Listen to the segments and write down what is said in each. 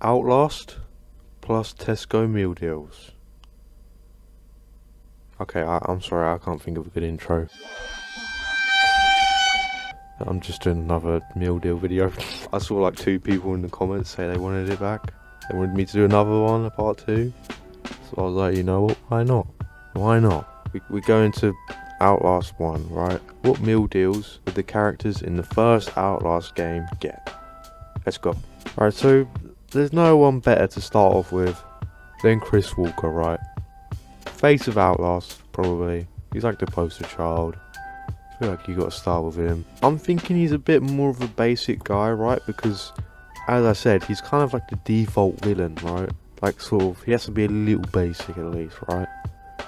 Outlast plus Tesco meal deals. Okay, I'm sorry, I can't think of a good intro. I'm just doing another meal deal video. I saw like 2 people in the comments say they wanted it back. They wanted me to do another one, a part 2. So I was like, you know what, why not? Why not? We go into Outlast 1, right? What meal deals did the characters in the first Outlast game get? Let's go. Right, so there's no one better to start off with than Chris Walker, right? Face of Outlast, probably. He's like the poster child. I feel like you gotta start with him. I'm thinking he's a bit more of a basic guy, right? Because, as I said, he's kind of like the default villain, right? Like, sort of, he has to be a little basic at least, right?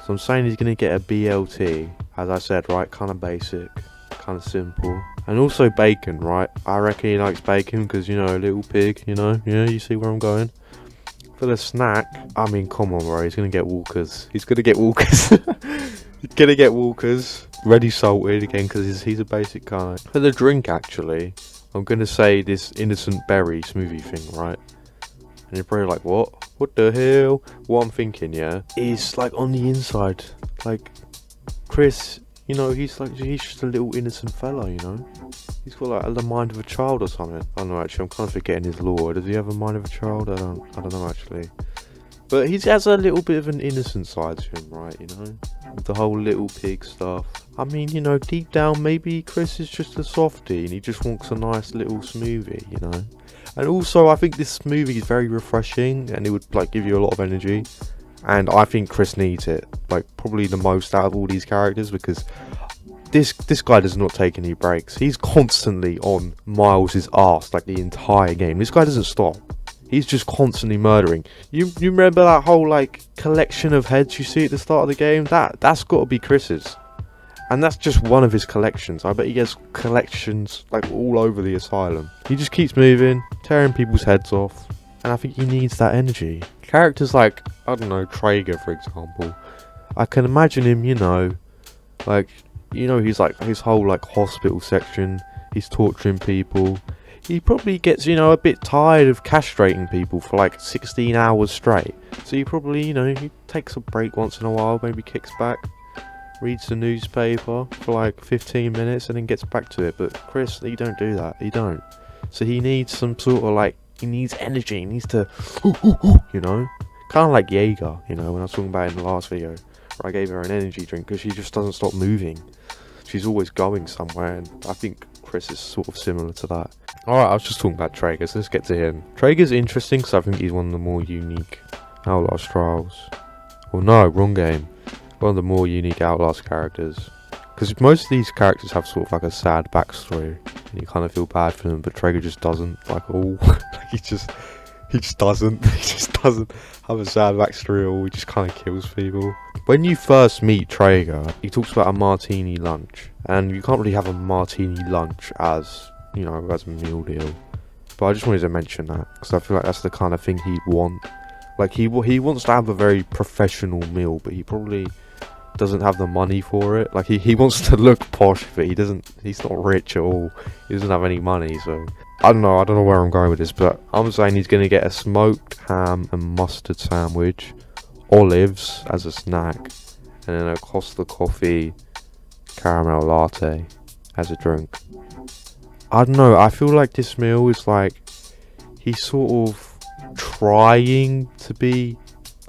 So I'm saying he's gonna get a BLT, as I said, right? Kind of basic, kind of simple. And also bacon, right? I reckon he likes bacon because, you know, a little pig, you know? Yeah, you see where I'm going? For the snack, I mean, come on, bro. He's gonna get Walkers. He's gonna get Walkers. He's gonna get Walkers. Ready salted again because he's a basic guy. For the drink, actually, I'm gonna say this innocent berry smoothie thing, right? And you're probably like, what? What the hell? What I'm thinking, yeah, is like on the inside, like Chris. You know, he's just a little innocent fella, you know? He's got like the mind of a child or something. I don't know, actually, I'm kind of forgetting his lore. Does he have a mind of a child? I don't know, actually. But he has a little bit of an innocent side to him, right, you know? With the whole little pig stuff. I mean, you know, deep down, maybe Chris is just a softie and he just wants a nice little smoothie, you know? And also, I think this smoothie is very refreshing and it would, like, give you a lot of energy. And I think Chris needs it, like, probably the most out of all these characters, because this guy does not take any breaks. He's constantly on Miles' arse, like, the entire game. This guy doesn't stop. He's just constantly murdering. You remember that whole, like, collection of heads you see at the start of the game? That's got to be Chris's. And that's just one of his collections. I bet he has collections, like, all over the asylum. He just keeps moving, tearing people's heads off. And I think he needs that energy. Characters like, I don't know, Trager, for example. I can imagine him, you know, like, you know, he's like, his whole, like, hospital section. He's torturing people. He probably gets, you know, a bit tired of castrating people for, like, 16 hours straight. So he probably, you know, he takes a break once in a while, maybe kicks back, reads the newspaper for, like, 15 minutes and then gets back to it. But Chris, he don't do that. He don't. So he needs some sort of, like, he needs energy, he needs to, you know, kind of like Jaeger, you know, when I was talking about it in the last video, where I gave her an energy drink because she just doesn't stop moving. She's always going somewhere, and I think Chris is sort of similar to that. Alright, I was just talking about Trager, so let's get to him. Trager's interesting because I think he's one of the more unique Outlast trials. Well, no, wrong game. One of the more unique Outlast characters. Because most of these characters have sort of like a sad backstory, and you kind of feel bad for them, but Trager just doesn't, like, all. he just doesn't have a sad backstory at all. He just kind of kills people. When you first meet Trager, he talks about a martini lunch, and you can't really have a martini lunch as, you know, as a meal deal. But I just wanted to mention that because I feel like that's the kind of thing he'd want. Like, he wants to have a very professional meal, but he probably doesn't have the money for it. Like, he wants to look posh, but he's not rich at all. He doesn't have any money, so I don't know where I'm going with this, but I'm saying he's going to get a smoked ham and mustard sandwich, olives as a snack, and then a Costa coffee caramel latte as a drink. I don't know, I feel like this meal is like, he's sort of trying to be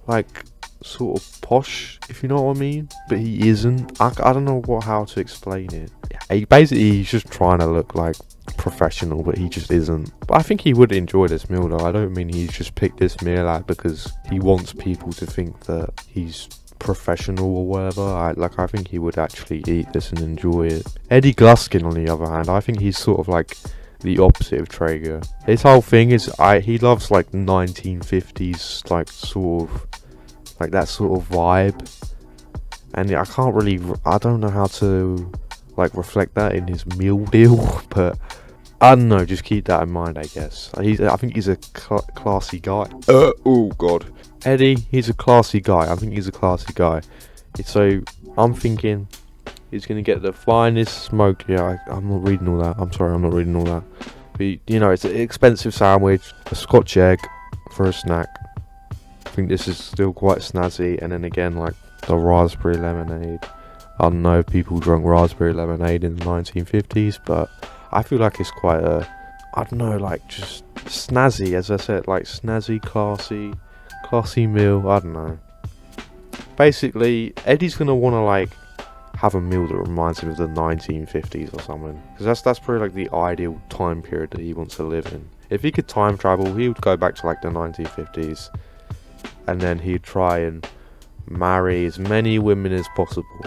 like sort of posh, if you know what I mean, but he isn't. I don't know how to explain it. He's just trying to look like professional, but he just isn't. But I think he would enjoy this meal though. I don't mean he's just picked this meal out because he wants people to think that he's professional or whatever. I think he would actually eat this and enjoy it. Eddie Gluskin, on the other hand, I think he's sort of like the opposite of Trager. His whole thing is he loves like 1950s, like sort of like that sort of vibe, and I don't know how to like reflect that in his meal deal, but I don't know, just keep that in mind, I guess. I think he's a classy guy. Oh god, Eddie, he's a classy guy. I think he's a classy guy. So I'm thinking he's gonna get the finest smoked. Yeah, I'm not reading all that. I'm sorry, I'm not reading all that. But you know, it's an expensive sandwich, a Scotch egg, for a snack. I think this is still quite snazzy. And then again, like the raspberry lemonade. I don't know if people drank raspberry lemonade in the 1950s, but I feel like it's quite a, I don't know, like just snazzy, as I said, like snazzy, classy meal. I don't know. Basically, Eddie's gonna want to like have a meal that reminds him of the 1950s or something, because that's probably like the ideal time period that he wants to live in. If he could time travel, he would go back to like the 1950s, and then he'd try and marry as many women as possible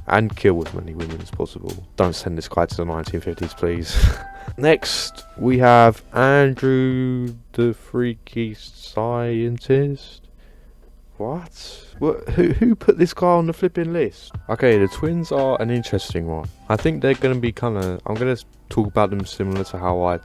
and kill as many women as possible. Don't send this guy to the 1950s, please. Next, we have Andrew the Freaky Scientist. What? Who put this guy on the flipping list? Okay, the twins are an interesting one. I think they're going to be kind of... I'm going to talk about them similar to how I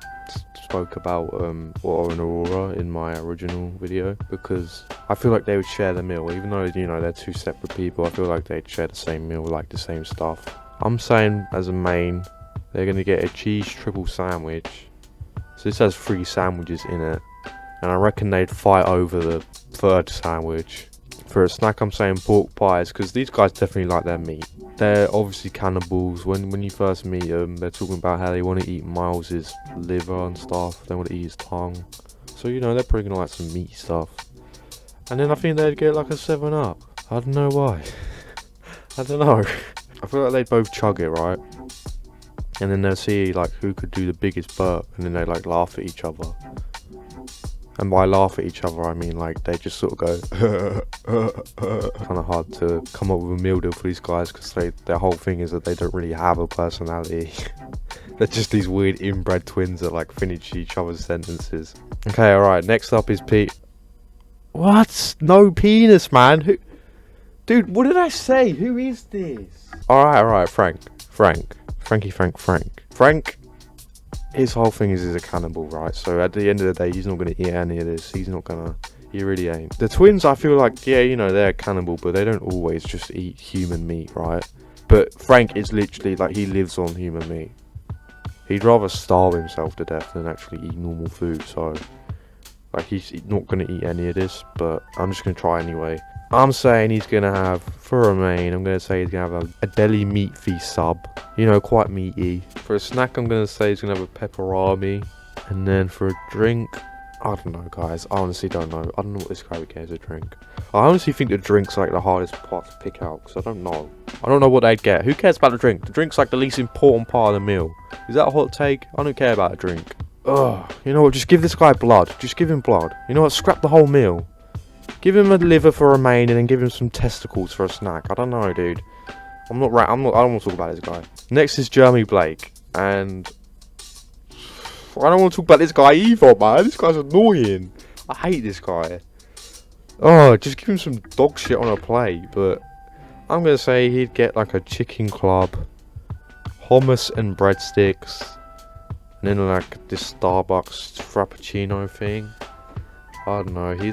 spoke about Otto and Aurora in my original video, because I feel like they would share the meal. Even though, you know, they're two separate people, I feel like they'd share the same meal, like the same stuff. I'm saying as a main, they're going to get a cheese triple sandwich. So this has 3 sandwiches in it. And I reckon they'd fight over the 3rd sandwich. For a snack, I'm saying pork pies, because these guys definitely like their meat. They're obviously cannibals. When you first meet them, they're talking about how they want to eat Miles's liver and stuff. They want to eat his tongue. So, you know, they're probably going to like some meaty stuff. And then I think they'd get like a 7-Up. I don't know why. I don't know. I feel like they'd both chug it, right? And then they'll see like who could do the biggest burp, and then they like laugh at each other. And by laugh at each other, I mean like they just sort of go kind of hard to come up with a meal deal for these guys, because their whole thing is that they don't really have a personality. They're just these weird inbred twins that like finish each other's sentences. Okay, alright, next up is Pete. What? No penis, man. Who? Dude, what did I say? Who is this? Alright, Frank. His whole thing is he's a cannibal, right? So at the end of the day, he's not going to eat any of this. He really ain't. The twins, I feel like, yeah, you know, they're a cannibal, but they don't always just eat human meat, right? But Frank is literally, like, he lives on human meat. He'd rather starve himself to death than actually eat normal food, so... Like, he's not going to eat any of this, but I'm just going to try anyway. I'm saying he's going to have, for a main, I'm going to say he's going to have a deli meat feast sub. You know, quite meaty. For a snack, I'm going to say he's going to have a pepperami. And then for a drink, I don't know, guys. I honestly don't know. I don't know what this guy would care to drink. I honestly think the drink's like the hardest part to pick out, because I don't know. I don't know what they'd get. Who cares about the drink? The drink's like the least important part of the meal. Is that a hot take? I don't care about a drink. Ugh. You know what? Just give this guy blood. Just give him blood. You know what? Scrap the whole meal. Give him a liver for a main, and then give him some testicles for a snack. I don't know, dude. I don't want to talk about this guy. Next is Jeremy Blake, and I don't want to talk about this guy either, man. This guy's annoying. I hate this guy. Oh, just give him some dog shit on a plate. But I'm gonna say he'd get like a chicken club, hummus and breadsticks, and then like this Starbucks frappuccino thing. I don't know, he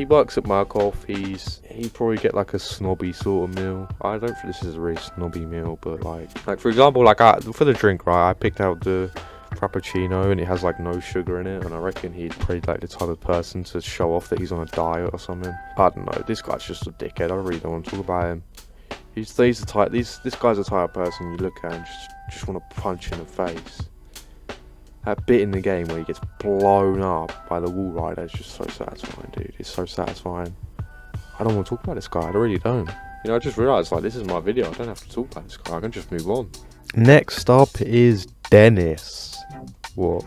works at Murkoff, he'd probably get like a snobby sort of meal. I don't think this is a really snobby meal, but like for example, like for the drink, right, I picked out the frappuccino and it has like no sugar in it, and I reckon he'd probably like the type of person to show off that he's on a diet or something. I don't know, this guy's just a dickhead. I really don't want to talk about him. This guy's the type of person you look at and just want to punch in the face. That bit in the game where he gets blown up by the wall rider is just so satisfying, dude. It's so satisfying. I don't want to talk about this guy. I really don't. You know, I just realised, like, this is my video. I don't have to talk about this guy. I can just move on. Next up is Dennis. What?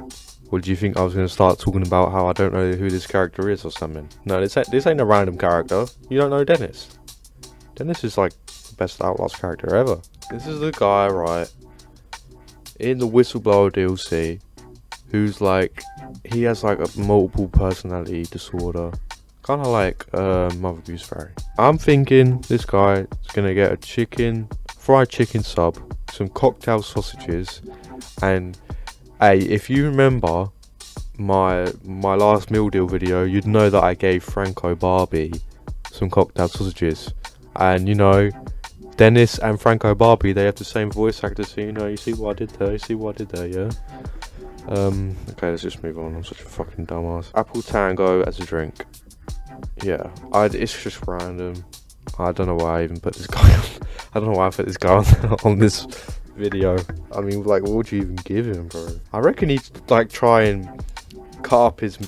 What do you think I was going to start talking about how I don't know who this character is or something? No, this ain't a random character. You don't know Dennis. Dennis is, like, the best Outlast character ever. This is the guy, right, in the Whistleblower DLC, who's like, he has like a multiple personality disorder, kind of like Mother Goose Fairy. I'm thinking this guy is gonna get a fried chicken sub, some cocktail sausages, and hey, if you remember my last meal deal video, you'd know that I gave Franco Barbie some cocktail sausages, and you know, Dennis and Franco Barbie, they have the same voice actor, so you know, you see what I did there, yeah? Okay, let's just move on. I'm such a fucking dumbass. Apple Tango as a drink. Yeah, it's just random. I don't know why I even put this guy on. I don't know why I put this guy on this video. I mean, like, what would you even give him, bro? I reckon he'd like try and cut up his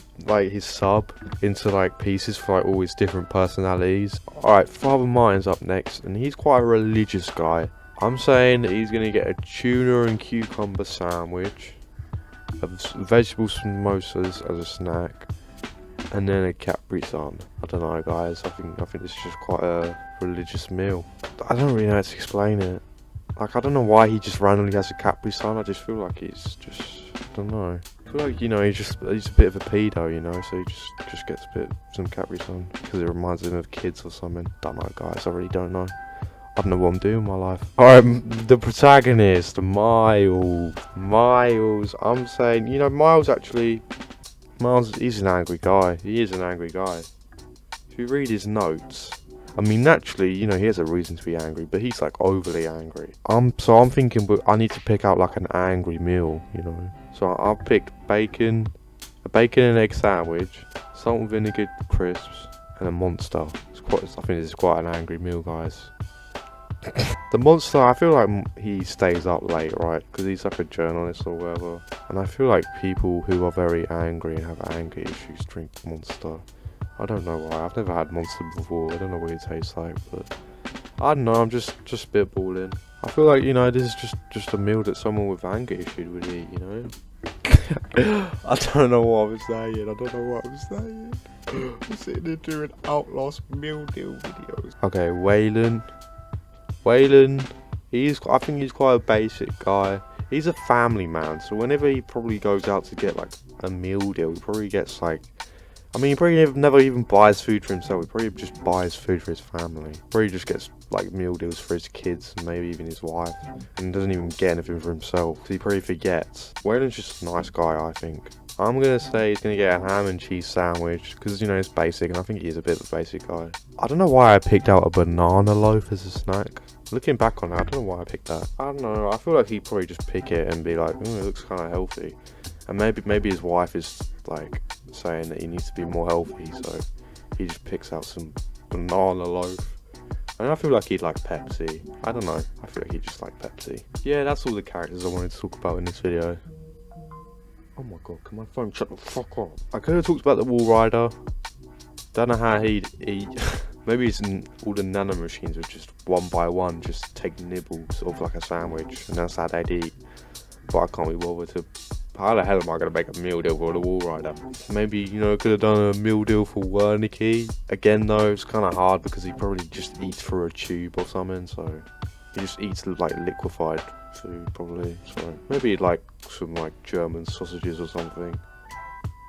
sub into like pieces for like all his different personalities. Alright, Father Mine's up next, and he's quite a religious guy. I'm saying that he's gonna get a tuna and cucumber sandwich, vegetable samosas as a snack, and then a Capri Sun. I don't know, guys. I think this is just quite a religious meal. I don't really know how to explain it. Like, I don't know why he just randomly has a Capri Sun. I just feel like he's just, I don't know. I feel like, you know, he's a bit of a pedo, you know, so he just gets some Capri Sun because it reminds him of kids or something. Don't know, guys. I really don't know. I don't know what I'm doing in my life. Alright, the protagonist, Miles. I'm saying, you know, Miles, he's an angry guy. He is an angry guy. If you read his notes, I mean, naturally, you know, he has a reason to be angry, but he's like overly angry. So I'm thinking, I need to pick out like an angry meal, you know. So I'll pick a bacon and egg sandwich, salt and vinegar crisps, and a Monster. I think this is quite an angry meal, guys. The Monster, I feel like he stays up late, right? Because he's like a journalist or whatever. And I feel like people who are very angry and have anger issues drink Monster. I don't know why. I've never had Monster before. I don't know what it tastes like, but I don't know. I'm just spitballing. I feel like, you know, this is just a meal that someone with anger issues would eat, you know? I don't know what I'm saying. I'm sitting there doing Outlast meal deal videos. Okay, Waylon, I think he's quite a basic guy. He's a family man, so whenever he probably goes out to get like a meal deal, he probably gets like, I mean, he probably never even buys food for himself. He probably just buys food for his family. Probably just gets like meal deals for his kids and maybe even his wife, and doesn't even get anything for himself because he probably forgets. Waylon's just a nice guy, I think. I'm gonna say he's gonna get a ham and cheese sandwich because, you know, it's basic, and I think he is a bit of a basic guy. I don't know why I picked out a banana loaf as a snack. Looking back on it, I don't know why I picked that. I don't know. I feel like he'd probably just pick it and be like, it looks kind of healthy. And maybe his wife is like saying that he needs to be more healthy, so he just picks out some banana loaf. And I feel like he'd like Pepsi. I don't know. I feel like he'd just like Pepsi. Yeah, that's all the characters I wanted to talk about in this video. Oh my god, can my phone shut the fuck up? I could have talked about the Wall Rider. Don't know how he'd eat. Maybe all the nano machines would just one by one just take nibbles of like a sandwich, and that's how they'd eat. But I can't be bothered to. How the hell am I going to make a meal deal for the Wall Rider? Maybe, you know, could have done a meal deal for Wernicke. Again though, it's kind of hard because he probably just eats through a tube or something, so he just eats like liquefied food probably. So maybe like some like German sausages or something.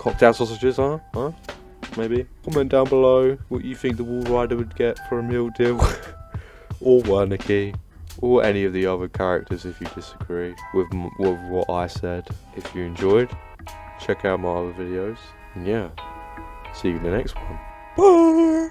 Cocktail sausages, huh? Maybe. Comment down below what you think the Wall Rider would get for a meal deal. Or Wernicke. Or any of the other characters if you disagree with what I said. If you enjoyed, check out my other videos. And yeah, see you in the next one. Bye!